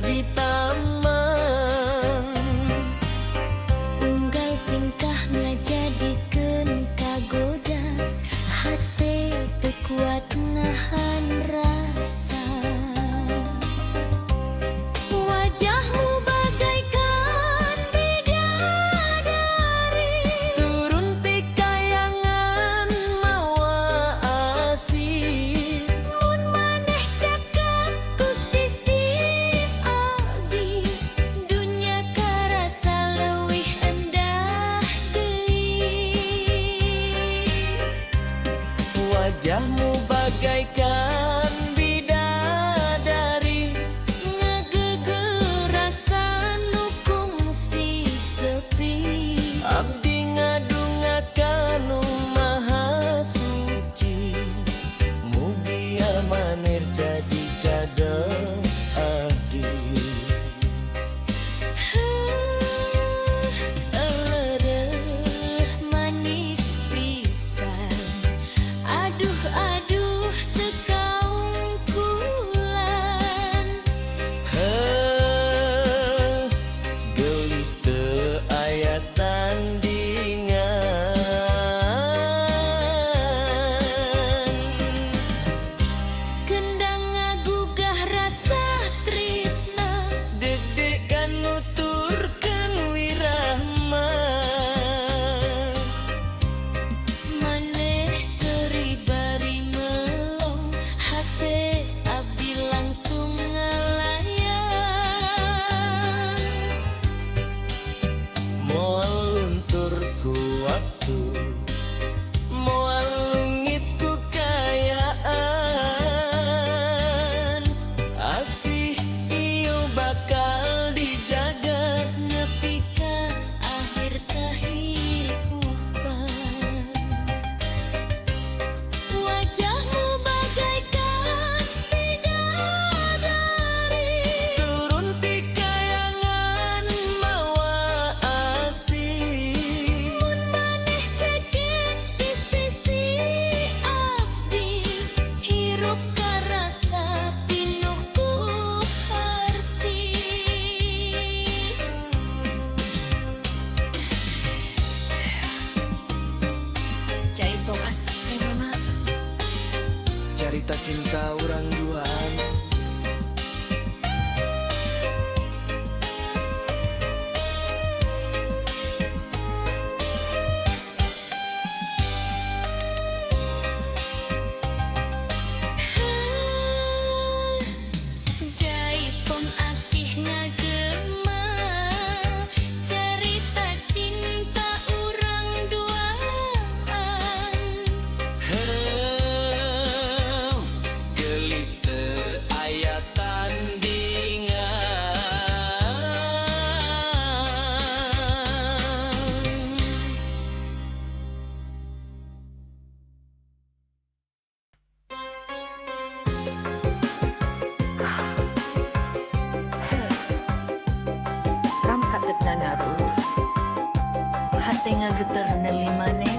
di taman. Unggal tingkah ngajadikeun kagoda, hate teu kuat nahan rasa. Wajahmu bagaikan bidadari, Turun ti kayangan mawa asih. mun maneh cakap ku sisi abdi, dunya karasa leuwih endah deui. Wajahmu bagaikan bidadari, Ngageugeur rasa nu kungsi sepi. abdi ngadungakan nu maha suci. Mugi amanir jadi cadel abdi. Elereuh manis pisan, aduh aduh teu kaungkulan. Gelis teu aya tandingan. Kendang ngagugah rasa trisna, Deg-degan nuturkeun wirahma. maneh seuri bari melong, hate abdi langsung ngalayang. Moal luntur ku waktu, moal lungit ku kayaan. Asih ieu bakal dijaga. Nepi ka akhir kahirupan. Wajahmu bagaikan bidadari, Turun ti kayangan mawa asih. mun maneh cekek di sisi abdi, hirup karasa pinuh ku harti. Jaitong asih mama, Carita cinta urang duaan. jaitong asih ngagema, cerita cinta urang duaan. Gelis teu aya tandingan. Ram katetna ngaruh, hate ngageter neuli maneh.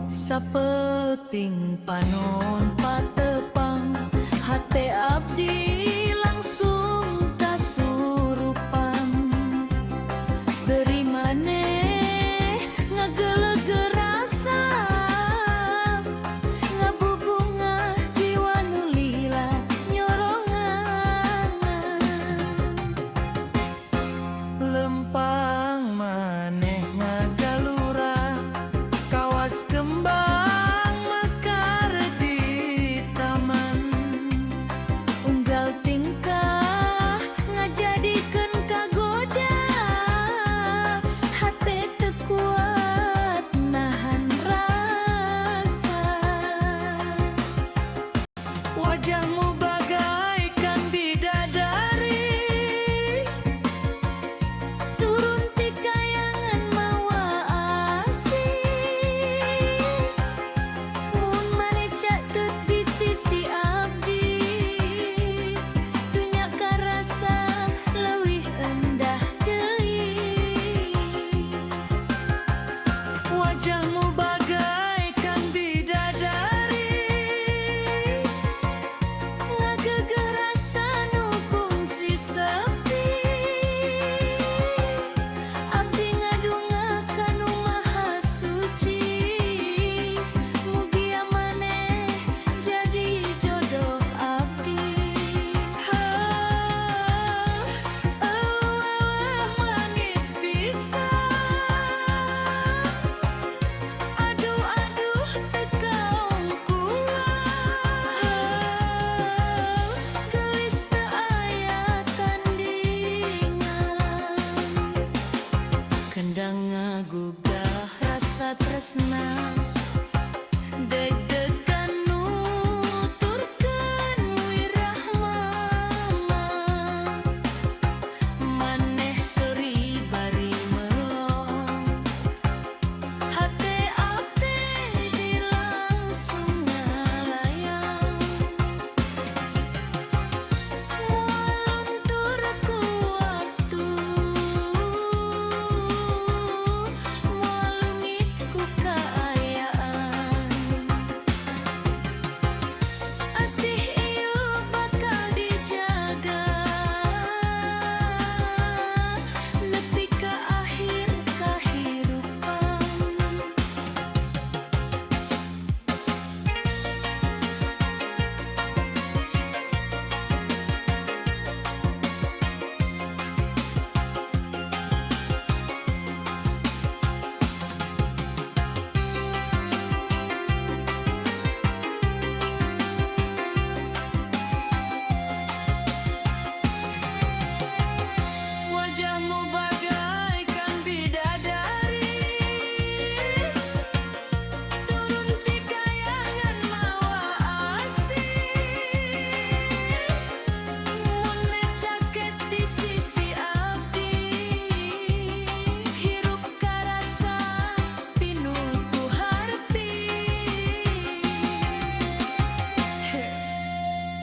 Sapeting panon patepang, hate abdi langsung kasurupan. Seri maneh ngageuleugeur rasa, ngabubungah jiwa nu lila nyorongan. Lempang maneh ngagalura, kawas kembang mekar di taman. Unggal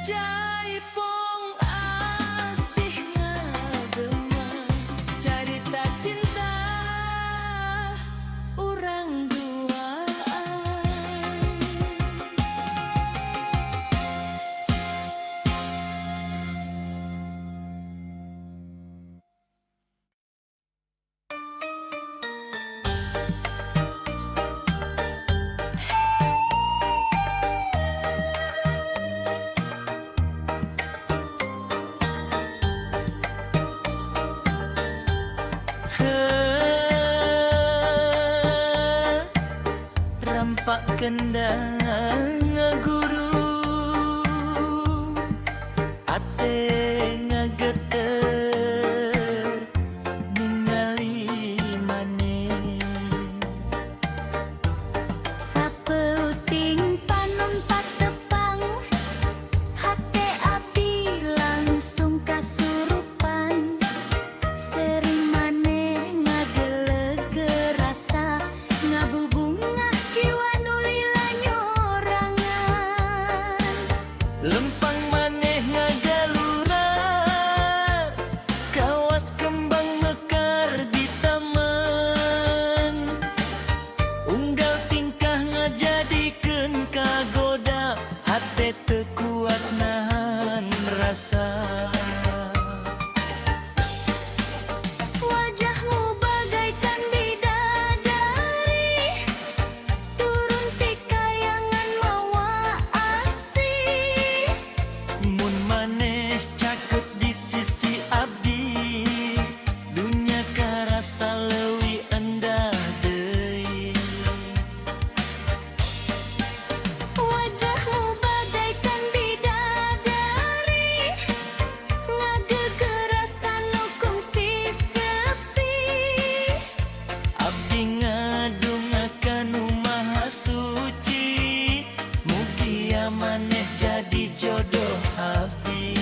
Jaipong asih ngagema carita cinta urang duaan. Rampak kendang ngaguru ate ngageter ningali maneh Sapeuting panon patepang hate abdi langsung kasurupan sering maneh ngageleg rasa ngabubungah jiwa nulila nyorangan lempang maneh ngagalura kawas kembang mekar di taman unggal tingkah ngajadikeun kagoda hate teu kuat nahan rasa. wajahmu bagaikan bidadari turun ti kayangan mawa asih Mun maneh caket di sisi abdi dunya karasa leuwih endah deui. wajahmu bagaikan bidadari ngagegerasan nu kungsi sepi Abdi ngadungakan nu maha suci mugia maneh jadi jodoh abdi.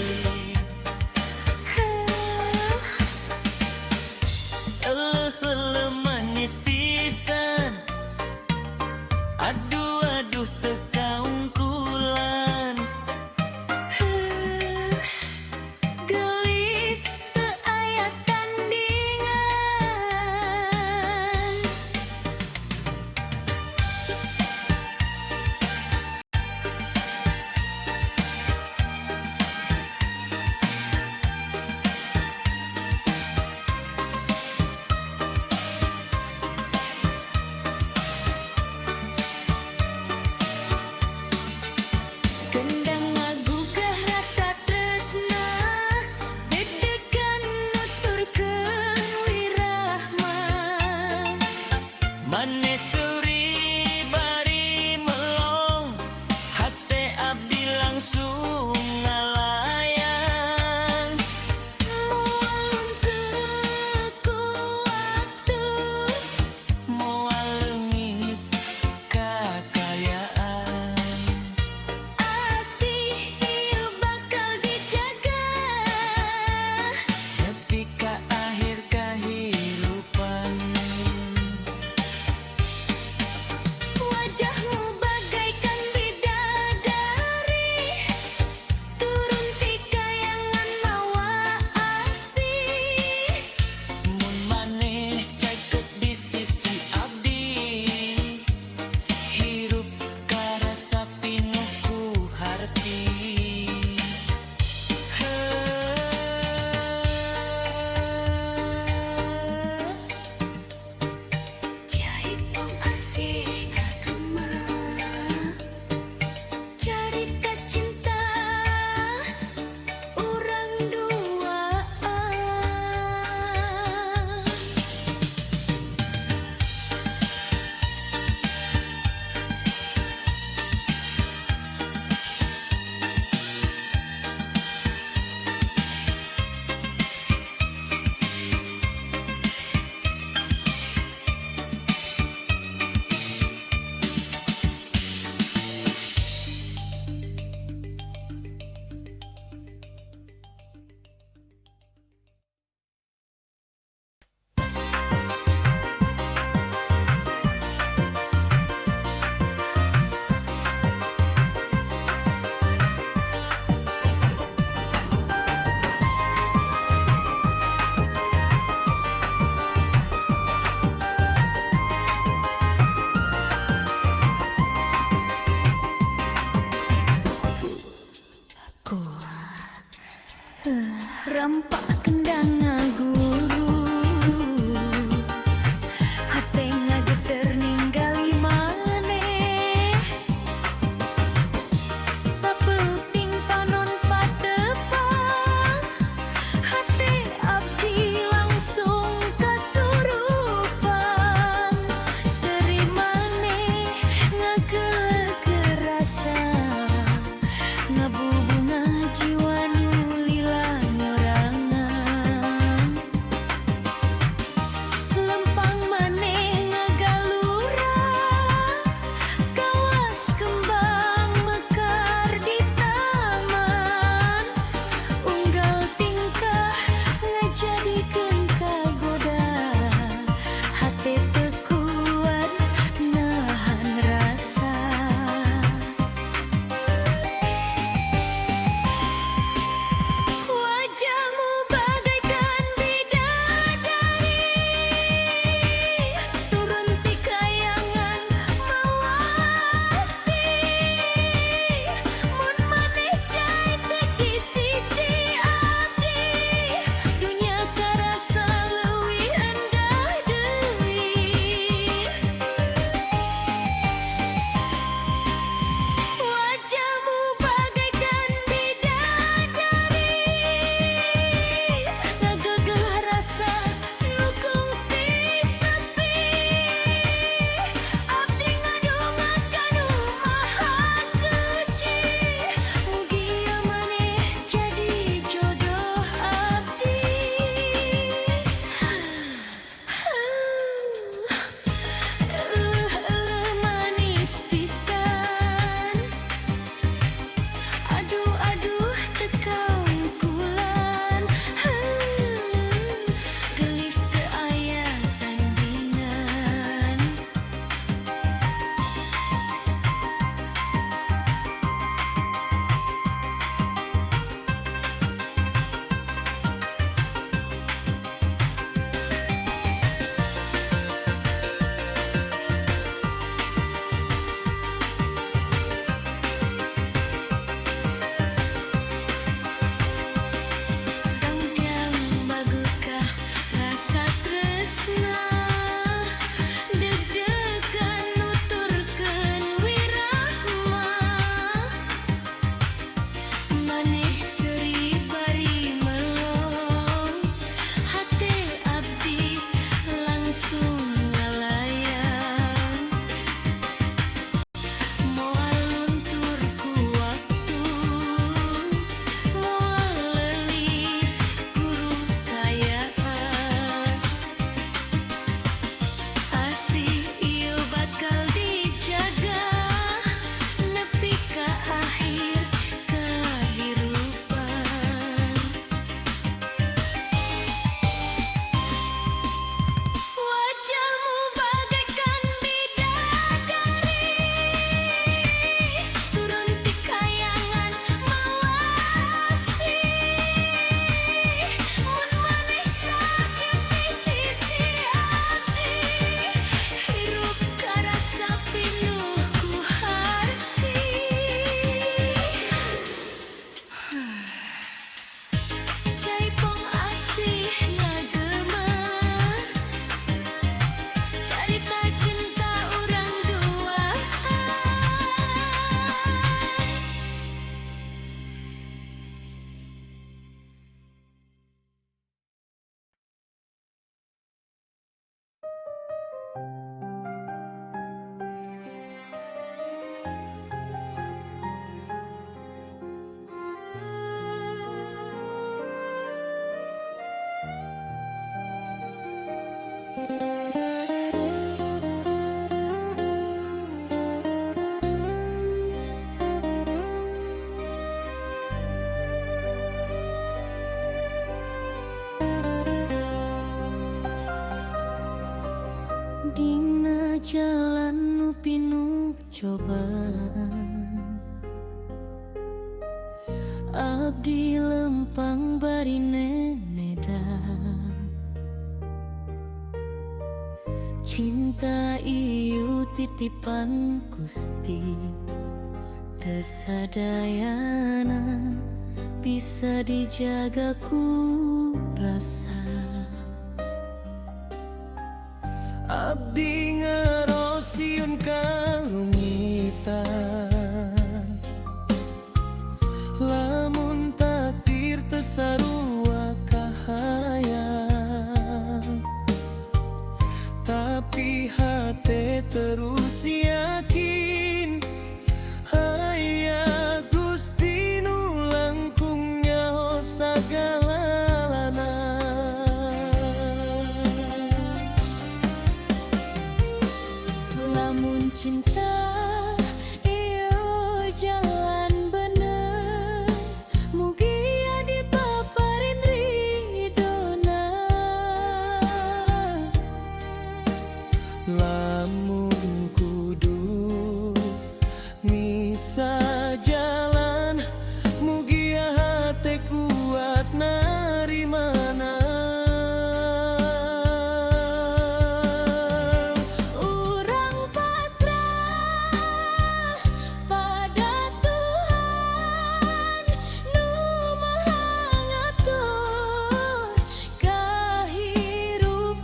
Rampak kendang guru hate ngageter ninggali maneh sapeuting panon patepang hate abdi langsung kasurupan seri maneh ngagegerasa ngabubunga jiwa nu lila nyorangan lempang maneh ngagalura kawas kembang mekar di taman unggal tingkah ngajadikeun kagoda hate teu kuat nahan rasa wajahmu bagaikan bidadari turun ti kayangan mawasi mun maneh cai teki sisi abdi dunya karasa leuwih endah deui wajahmu bagaikan bidadari ngagegeh rasa nu kungsi sepi abdi ngadongakan nu maha suci mugi ieu maneh jadi jodoh abdi manis pisan aduh aduh tekang kulan gelis teu aya tandingan Dangdang bagukah rasa tresna deg-degan nuturkeun wirahma maneh seuri bari melong hate abdi langsung ngalayan moal luntur ku waktu moal leuli guru kayaan asih ieu bakal dijaga nepi ka akhir kahirupan wajahmu bagaikan bidadari turun ti kayangan mawasi mun maneh sakit di sisi abdi hirup karasa pinuh ku harti Jaipong asih ngagema carita cinta urang duaan dina jalan nu pinuh cobaan abdi lempang bari nenedan cinta ieu titipan Gusti teu sadayana bisa dijaga ku rasa. Abdi ngerosiun kalungitan, lamun takdir tesarua kahayang, tapi hati terus yakin aya Gusti nu langkung nyaho sagalana. Lamun cinta iyo jalan bener, mugi adi paparin ridona. Lamun kudu misa jalan, mugi hati kuat narimana. Urang pasrah pada Tuhan nu Maha ngatur kahirupan.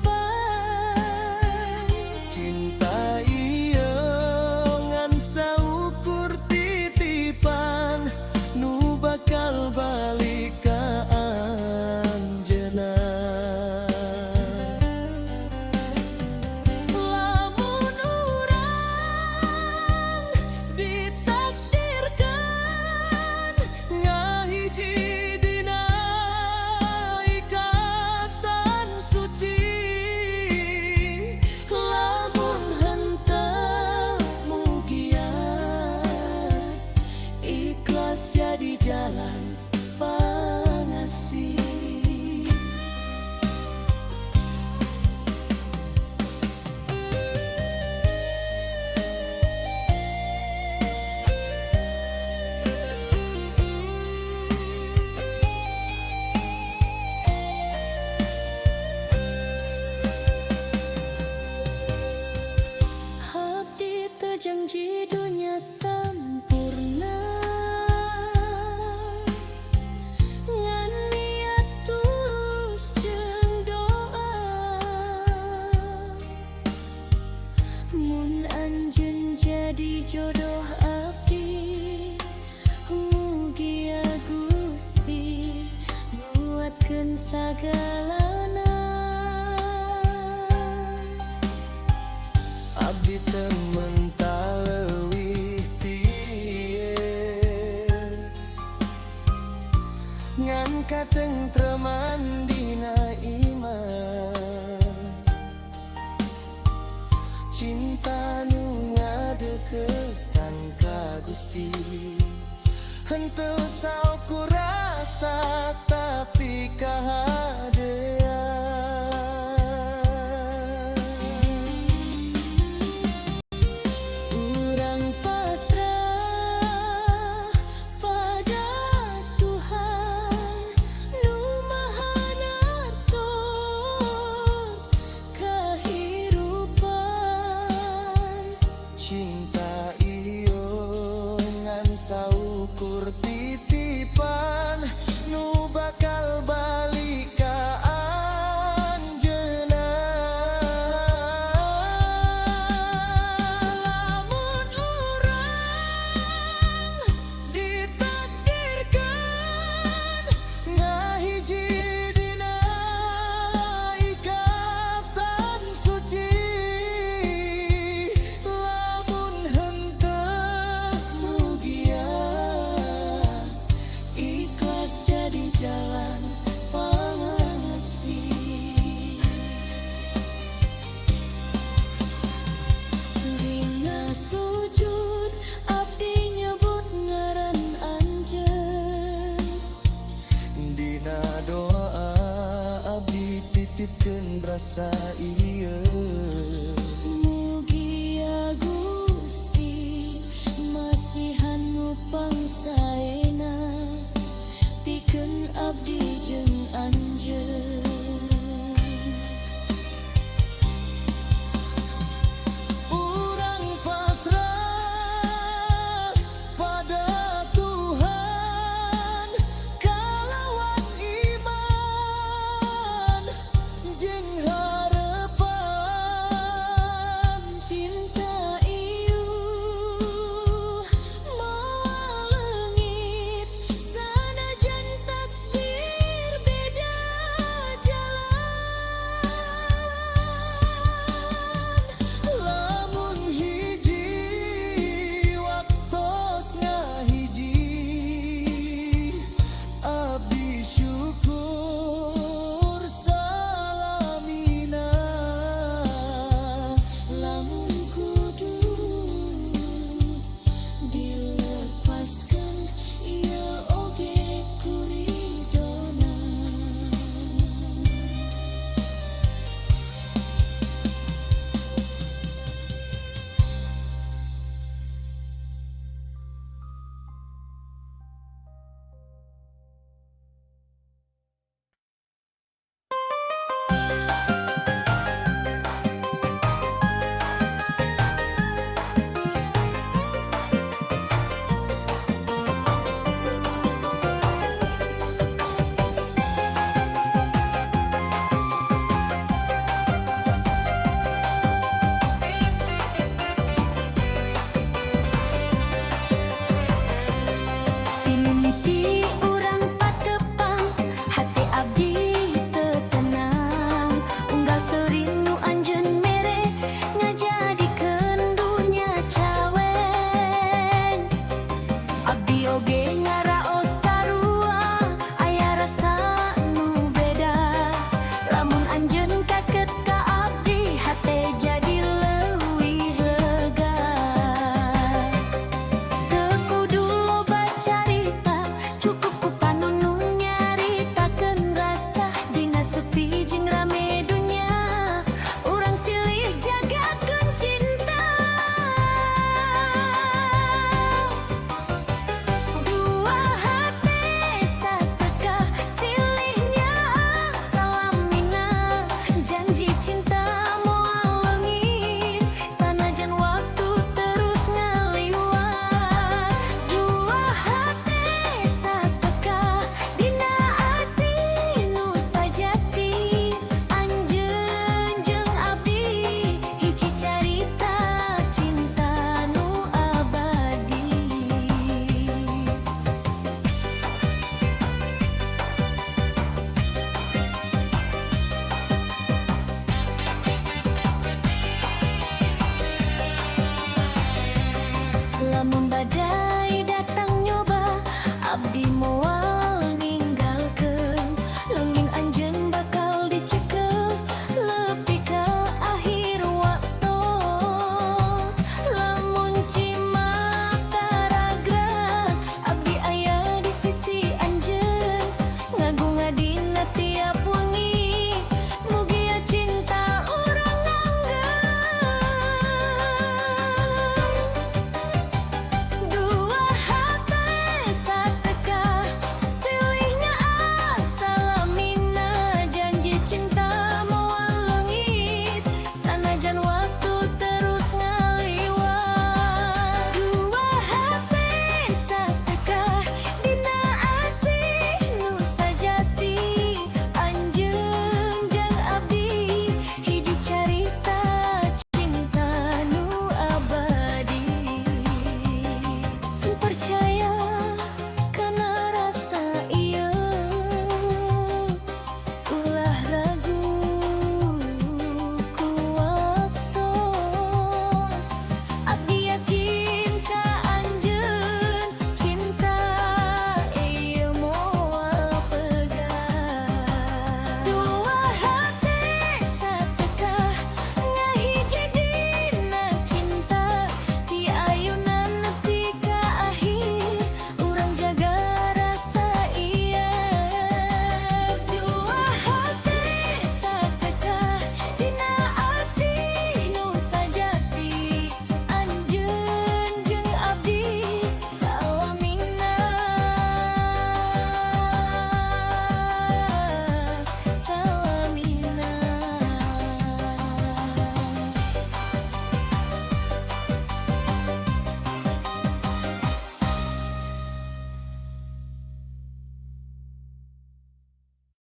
Cinta ieu ngan saukur titipan nu bakal balik ka anjeunna. Lamun urang ditakdirkan Ngahiji dina ikatan suci, lamun henteu mugia ikhlas jadi jalan pangasih. Abdi teu janji dunia sampurna, ngan niat tulus jeung doa. Mun anjeun jadi jodoh abdi, mugia Gusti nguatkeun sagalana. abdi teu mental leuwih ti ieu, ngan katentreman dina iman. Cinta nu ngadeuketan ka Gusti, henteu saukur rasa tapi kahadean. Urang pasrah pada Tuhan nu Maha ngatur kahirupan. Cinta iyo ngan saukur titipan nu bakal balik ka anjeunna. Lamun urang ditakdirkan ngahiji dina ikatan suci, lamun henteu mugia Ikhlas jadi jalan pangasih. Dina sujud abdi nyebut ngaran anjeun, dina doa abdi titipkeun rasa ieu. mugia Gusti masihan nu pangsaena pikeun abdi jeung anjeun.